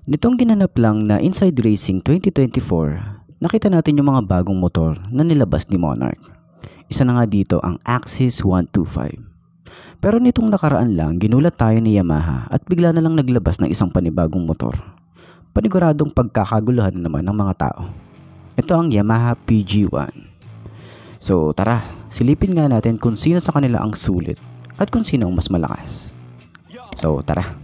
Nitong ginanap lang na Inside Racing 2024, nakita natin yung mga bagong motor na nilabas ni Monarch. Isa na nga dito ang Axis 125. Pero nitong nakaraan lang, ginulat tayo ni Yamaha at bigla na lang naglabas ng isang panibagong motor. Paniguradong pagkakaguluhan naman ng mga tao. Ito ang Yamaha PG1. So tara, silipin nga natin kung sino sa kanila ang sulit at kung sino ang mas malakas. So tara.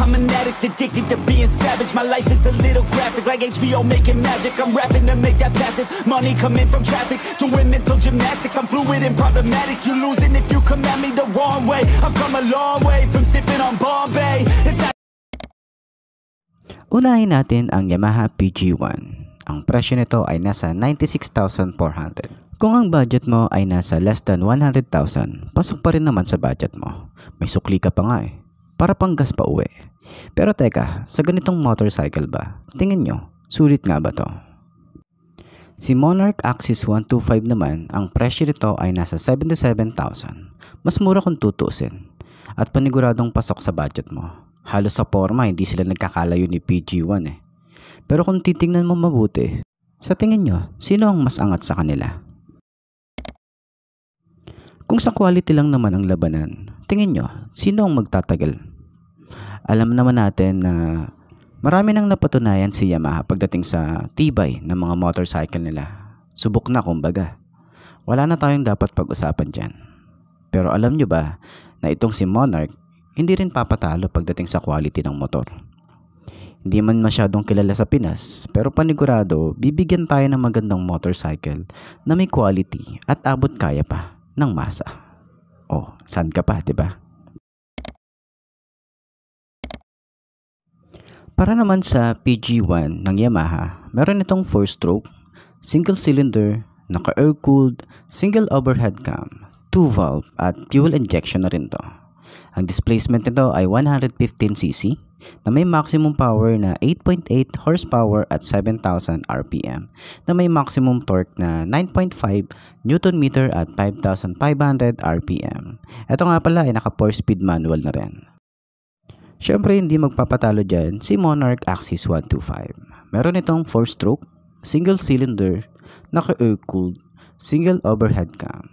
I'm an addict, addicted to being savage. My life is a little graphic, like HBO making magic. I'm rapping to make that passive money coming from traffic. Doing mental gymnastics, I'm fluid and problematic. You losing if you come at me the wrong way. I've come a long way from sipping on Bombay. It's not... Unahin natin ang Yamaha PG1. Ang presyo nito ay nasa 96,400. Kung ang budget mo ay nasa less than 100,000, pasok pa rin naman sa budget mo. May sukli ka pa nga para pang gas pa uwi. Pero teka, sa ganitong motorcycle ba, tingin nyo, sulit nga ba to? Si Monarch Axis 125 naman, ang presyo nito ay nasa 77,000. Mas mura kung tutusin. At paniguradong pasok sa budget mo. Halos sa forma, hindi sila nagkakalayo ni PG1 Pero kung titingnan mo mabuti, sa tingin nyo, sino ang mas angat sa kanila? Kung sa quality lang naman ang labanan, tingin nyo, sino ang magtatagal? Alam naman natin na marami nang napatunayan si Yamaha pagdating sa tibay ng mga motorcycle nila. Subok na kumbaga. Wala na tayong dapat pag-usapan dyan. Pero alam nyo ba na itong si Monarch hindi rin papatalo pagdating sa quality ng motor? Hindi man masyadong kilala sa Pinas, pero panigurado bibigyan tayo ng magandang motorcycle na may quality at abot kaya pa ng masa. Oh, saan ka pa, diba? Para naman sa PG1 ng Yamaha, meron itong 4-stroke, single cylinder, naka-air-cooled, single overhead cam, 2-valve at fuel injection na rin to. Ang displacement nito ay 115cc na may maximum power na 8.8 horsepower at 7,000 RPM na may maximum torque na 9.5 Nm at 5,500 RPM. Ito nga pala ay naka 4-speed manual na rin. Syempre hindi magpapatalo dyan si Monarch Axis 125. Meron itong 4-stroke, single cylinder, naka-air-cooled, single overhead cam,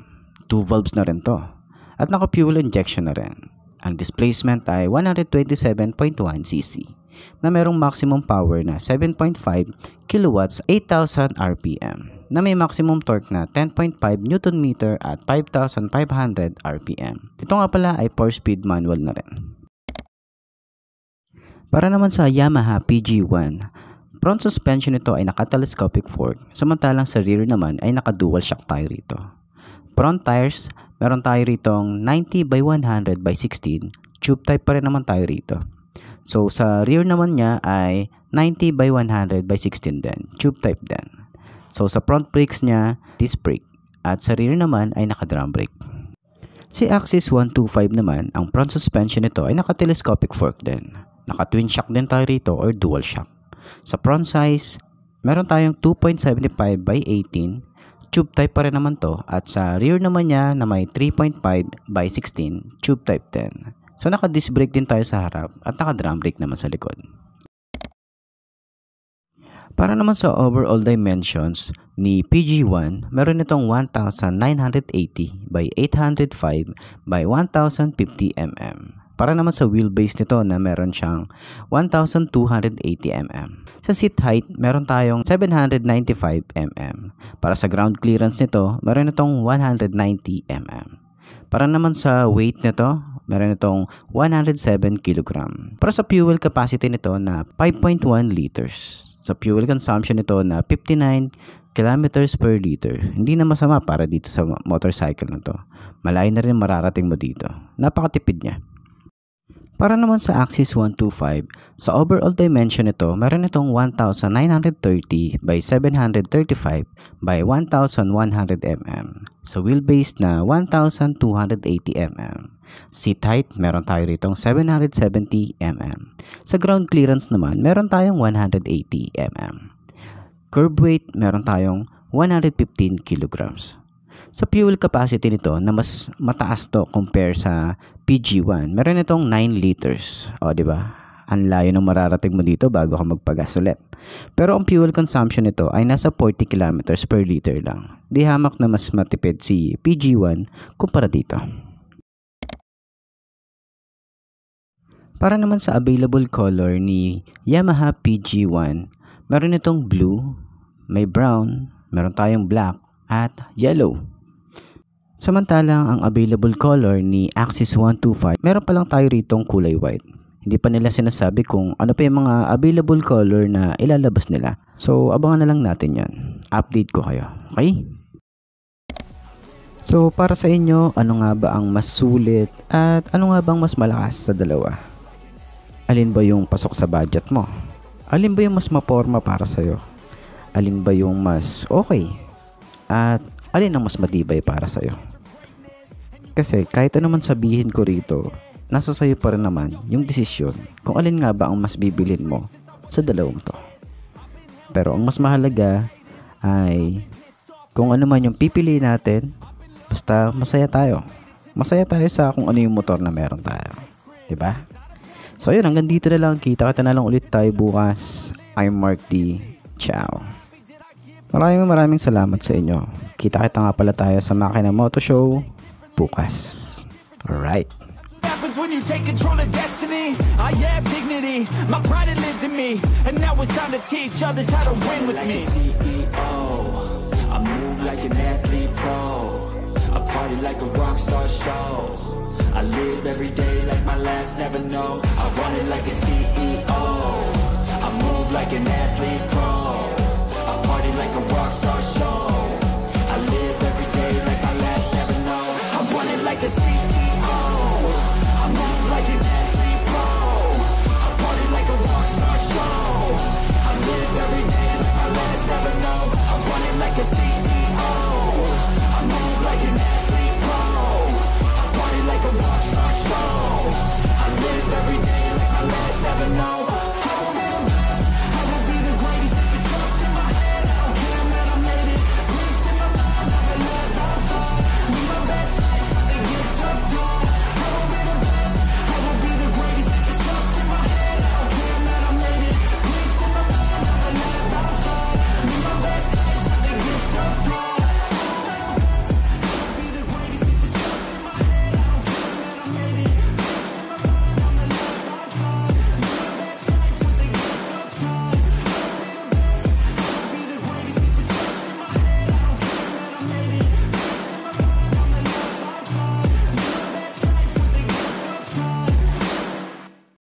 2 valves na rin to, at naka-fuel injection na rin. Ang displacement ay 127.1cc na merong maximum power na 7.5 kW 8,000 RPM na may maximum torque na 10.5 Nm at 5,500 RPM. Ito nga pala ay 4-speed manual na rin. Para naman sa Yamaha PG1, front suspension nito ay naka-telescopic fork, samantalang sa rear naman ay naka-dual shock tire rito. Front tires, meron tayo ritong 90/100/16, tube type pa rin naman tayo rito. So sa rear naman niya ay 90/100/16 din, tube type din. So sa front brakes niya, disc brake, at sa rear naman ay naka-drum brake. Si Axis 125 naman, ang front suspension nito ay naka-telescopic fork din. Naka-twin shock din tayo rito or dual shock. Sa front size, meron tayong 2.75/18, tube type pa rin naman to, at sa rear naman niya na may 3.5/16, tube type din. So naka-disc brake din tayo sa harap at naka-drum brake naman sa likod. Para naman sa overall dimensions ni PG1, meron itong 1,980/805/1050 mm. Para naman sa wheelbase nito na meron siyang 1,280 mm. Sa seat height, meron tayong 795 mm. Para sa ground clearance nito, meron itong 190 mm. Para naman sa weight nito, meron itong 107 kg. Para sa fuel capacity nito na 5.1 liters. Sa fuel consumption nito na 59 kilometers per liter. Hindi na masama para dito sa motorcycle na to. Malayo na rin mararating mo dito. Napakatipid niya. Para naman sa Axis 125, sa overall dimension nito, meron itong 1,930/735/1,100 mm. Sa wheelbase na 1,280 mm. Seat height, meron tayo ritong 770 mm. Sa ground clearance naman, meron tayong 180 mm. Curb weight, meron tayong 115 kilograms. Sa fuel capacity nito na mas mataas to compare sa PG1, meron itong 9 liters. O, di ba? Ang layo ng mararating mo dito bago ka magpagas ulit. Pero ang fuel consumption nito ay nasa 40 kilometers per liter lang. Di hamak na mas matipid si PG1 kumpara dito. Para naman sa available color ni Yamaha PG1, meron itong blue, may brown, meron tayong black at yellow. Samantalang ang available color ni Axis 125, meron pa lang tayo ritong kulay white. Hindi pa nila sinasabi kung ano pa yung mga available color na ilalabas nila. So, abangan na lang natin yan. Update ko kayo. Okay? So, para sa inyo, ano nga ba ang mas sulit at ano nga bang mas malakas sa dalawa? Alin ba yung pasok sa budget mo? Alin ba yung mas maporma para sa'yo? Alin ba yung mas okay? At alin ang mas matibay para sa'yo? Kasi kahit ano man sabihin ko rito, nasa sayo pa rin naman yung desisyon kung alin nga ba ang mas bibilin mo sa dalawang to. Pero ang mas mahalaga ay kung ano man yung pipili natin, basta masaya tayo. Masaya tayo sa kung ano yung motor na meron tayo. Diba? So ayun, hanggang dito na lang. Kita na lang ulit tayo bukas. I'm Mark D. Ciao. Maraming salamat sa inyo. Kita nga pala tayo sa Makina Moto Show bukas. Alright. When you take control of destiny, I have dignity, my pride it lives in me, and now it's time to teach others how to win with me. CEO, I move like an athlete pro, I party like a rock star show, I live every day like my last never know, I run it like a CEO, I move like an athlete pro, I party like a rock star